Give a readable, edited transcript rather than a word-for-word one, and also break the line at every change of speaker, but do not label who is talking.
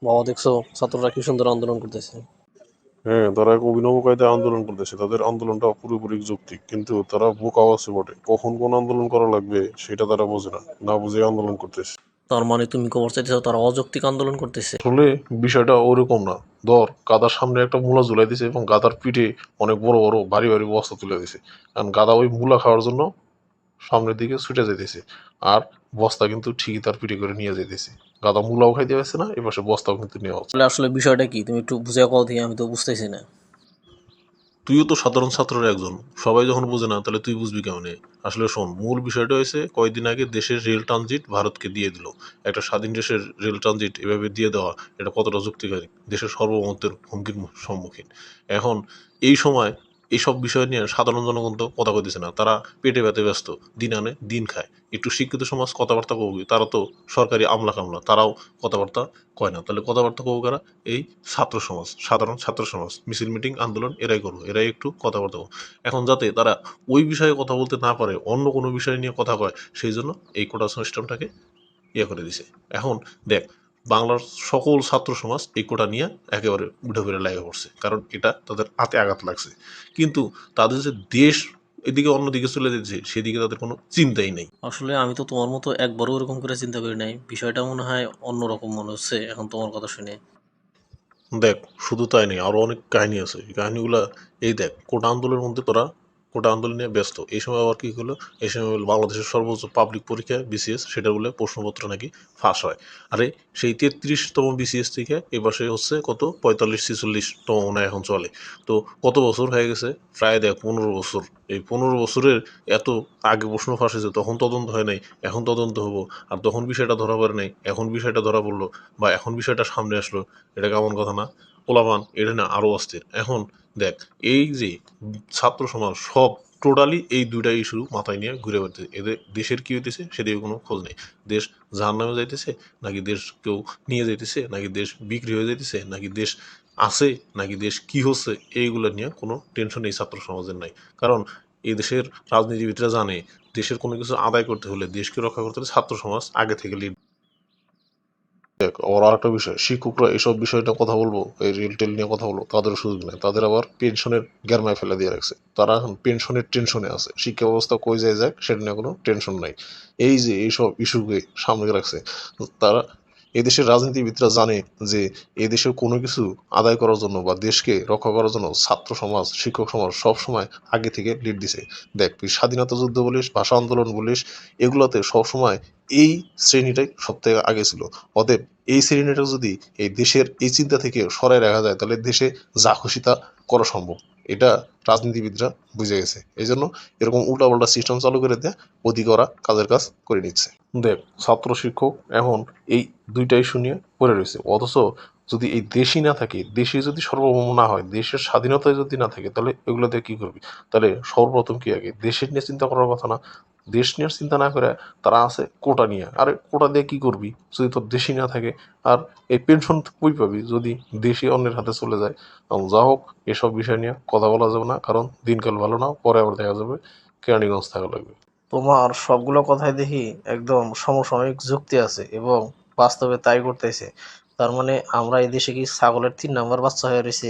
বাবা দেখছো ছাত্ররা কি সুন্দর আন্দোলন করতেছে।
হ্যাঁ, তারা এক অভিনব কায়দায় আন্দোলন করতেছে। তাদের আন্দোলনটা পুরোপুরি যৌক্তিক, কিন্তু তারা বোকাও আছে বটে। কখন কোন আন্দোলন করা লাগবে সেটা তারা বোঝে না, না বুঝে আন্দোলন করতেছে।
তার মানে তুমি খবর চাইতেছো তারা অযৌক্তিক আন্দোলন করতেছে?
আসলে বিষয়টা ওরকম না। ধর, গাদার সামনে একটা মূলা ঝুলাই দিছে এবং গাদার পিঠে অনেক বড় বড় ভারী ভারী বস্তা তুলে দিছে, কারণ গাদা ওই মূলা খাওয়ার জন্য সামনের দিকে ছুটে যেতেছে। আর বস্তা কিন্তু ঠিকই তার পিঠে করে নিয়ে যেতেছে। গাদা মূলাও খাইতে পারছে না, এপাশে বস্তাও কিন্তু নেওয়া হচ্ছে।
তাহলে আসলে বিষয়টা কি, তুমি একটু বুঝে কও দিয়ে, আমি তো বুঝতেছি না।
তুইও তো সাধারণ ছাত্রের একজন, সবাই যখন বোঝে না তাহলে তুই বুঝবি কেমনে? আসলে শোন, মূল বিষয়টা হয়েছে কয়েকদিন আগে দেশের রেল ট্রানজিট ভারতকে দিয়ে দিল। একটা স্বাধীন দেশের রেল ট্রানজিট এভাবে দিয়ে দেওয়া, এটা কতটা যুক্তিকারী? দেশের সার্বভৌমত্বের হুমকির সম্মুখীন। এখন এই সময় এইসব বিষয় নিয়ে সাধারণ জনগণ তো কথা কইতেছে না, তারা পেটে ব্যথে ব্যস্ত, দিন আনে দিন খায়। একটু শিক্ষিত সমাজ কথাবার্তা কবি, তারা তো সরকারি আমলা কামলা, তারাও কথাবার্তা কয় না। তাহলে কথাবার্তা কবু কারা? এই ছাত্র সমাজ, সাধারণ ছাত্র সমাজ, মিছিল মিটিং আন্দোলন এরাই করবো, এরাই একটু কথাবার্তা বলবো। এখন যাতে তারা ওই বিষয়ে কথা বলতে না পারে, অন্য কোনো বিষয় নিয়ে কথা কয়, সেই জন্য এই কোটা সিস্টেমটাকে করে দিছে। এখন দেখ, বাংলার সকল ছাত্র সমাজ এই কোটা নিয়ে একেবারে উঠে ফিরে লাগে পড়ছে, কারণ এটা তাদের হাতে আঘাত লাগছে। কিন্তু তাদের যে দেশ এদিকে অন্যদিকে চলে যেতেছে, সেদিকে তাদের কোনো চিন্তাই নেই।
আসলে আমি তো তোমার মতো একবারও এরকম করে চিন্তা করি নাই, বিষয়টা মনে হয় অন্যরকম মনে হচ্ছে এখন তোমার কথা শুনে।
দেখ, শুধু তাই নেই, আরো অনেক কাহিনী আছে। এই কাহিনীগুলা, এই দেখ, কোটা আন্দোলনের মধ্যে তোরা কোটা আন্দোলন নিয়ে ব্যস্ত। এই সময় আবার কি হলো, এই সময় হলো বাংলাদেশের সর্বোচ্চ পাবলিক পরীক্ষা বিসিএস, সেটা বলে প্রশ্নপত্র নাকি ফাঁস হয়। আরে সেই 33তম বিসিএস থেকে এপাশে হচ্ছে কত 45-46তম মনে হয় এখন চলে। তো কত বছর হয়ে গেছে? প্রায় দেখ 15 বছর। এই 15 বছরের এত আগে প্রশ্ন ফাঁস হয়েছে, তখন তদন্ত হয় নাই, এখন তদন্ত হবো। আর তখন বিষয়টা ধরা পড়ে নাই, এখন বিষয়টা ধরা পড়লো, বা এখন বিষয়টা সামনে আসলো। এটা কেমন কথা না? পোলাপান এটা না আরো অস্থির। এখন দেখ, এই যে ছাত্র সমাজ সব টোটালি এই দুইটা ইস্যু মাথায় নিয়ে ঘুরে বেড়াতেছে। এদের দেশের কি হইতেছে সেদিকে কোনো খোঁজ নেই। দেশ জাহান্নামে যাইতেছে, নাকি দেশ কেউ নিয়ে যাইতেছে, নাকি দেশ বিক্রি হয়ে যাইতেছে, নাকি দেশ আছে, নাকি দেশ কি হচ্ছে, এইগুলো নিয়ে কোনো টেনশন এই ছাত্র সমাজের নাই। কারণ এই দেশের রাজনীতিবিদরা জানে, দেশের কোনো কিছু আদায় করতে হলে, দেশকে রক্ষা করতে হলে ছাত্র সমাজ আগে থেকে লিড। দেখ, আবার আরেকটা বিষয়, শিক্ষকরা এসব বিষয় নিয়ে কথা বলবো, এই রিল টেল নিয়ে কথা বলবো, তাদের সুযোগ নেই। তাদের আবার পেনশনের গ্যারমায় ফেলে দিয়ে রাখছে। তারা এখন পেনশনের টেনশনে আছে, শিক্ষা ব্যবস্থা কই যায় যাক সেটা নিয়ে কোনো টেনশন নাই। এই যে এইসব ইস্যুকে সামনে রাখছে, তারা, এদেশের রাজনীতিবিদরা জানে যে এদেশের কোনো কিছু আদায় করার জন্য বা দেশকে রক্ষা করার জন্য ছাত্র সমাজ, শিক্ষক সমাজ সব সময় আগে থেকে লিড দিছে। দেখ, তুই স্বাধীনতা যুদ্ধ বলিস, ভাষা আন্দোলন বলিস, এগুলোতে সবসময় এই শ্রেণীটাই সব থেকে আগে ছিল। অতএব এই শ্রেণীটা যদি এই দেশের এই চিন্তা থেকে সরাই রাখা যায়, তাহলে দেশে যা খুশি তা করা সম্ভব। এটা রাজনীতিবিদরা বুঝে গেছে। এই জন্য এরকম উল্টাপাল্টা সিস্টেম চালু করে দেয়, ওদিকে ওরা কাজের কাজ করে নিচ্ছে। দেখ, ছাত্র শিক্ষক এখন এই দুইটা ইস্যু নিয়ে পড়ে রয়েছে। অথচ যদি এই দেশই না থাকে, দেশে যদি সার্বভৌম না হয়, দেশের স্বাধীনতায় যদি না থাকে, তাহলে এগুলো দিয়ে কি করবি? তাহলে সর্বপ্রথম কি আগে দেশের নিয়ে চিন্তা করার কথা না? দেশ নিয়ে চিন্তা না করে তারা আছে কোটা নিয়ে। আরে কোটা দিয়ে কি করবি যদি তোর দেশই না থাকে? আর এই পেনশন কই পাবি যদি দেশই অন্যের হাতে চলে যায়? যা হোক, এসব বিষয় নিয়ে কথা বলা যাবে না, কারণ দিনকাল ভালো না, পরে আবার দেখা যাবে কেরানীগঞ্জ থাকা লাগবে।
তোমার সবগুলো কথাই দেখি একদম সমসাময়িক যুক্তি আছে এবং বাস্তবে তাই করতেছে। তার মানে আমরা এই দেশে কি ছাগলের 3 নাম্বার বাচ্চা হয়ে রয়েছে?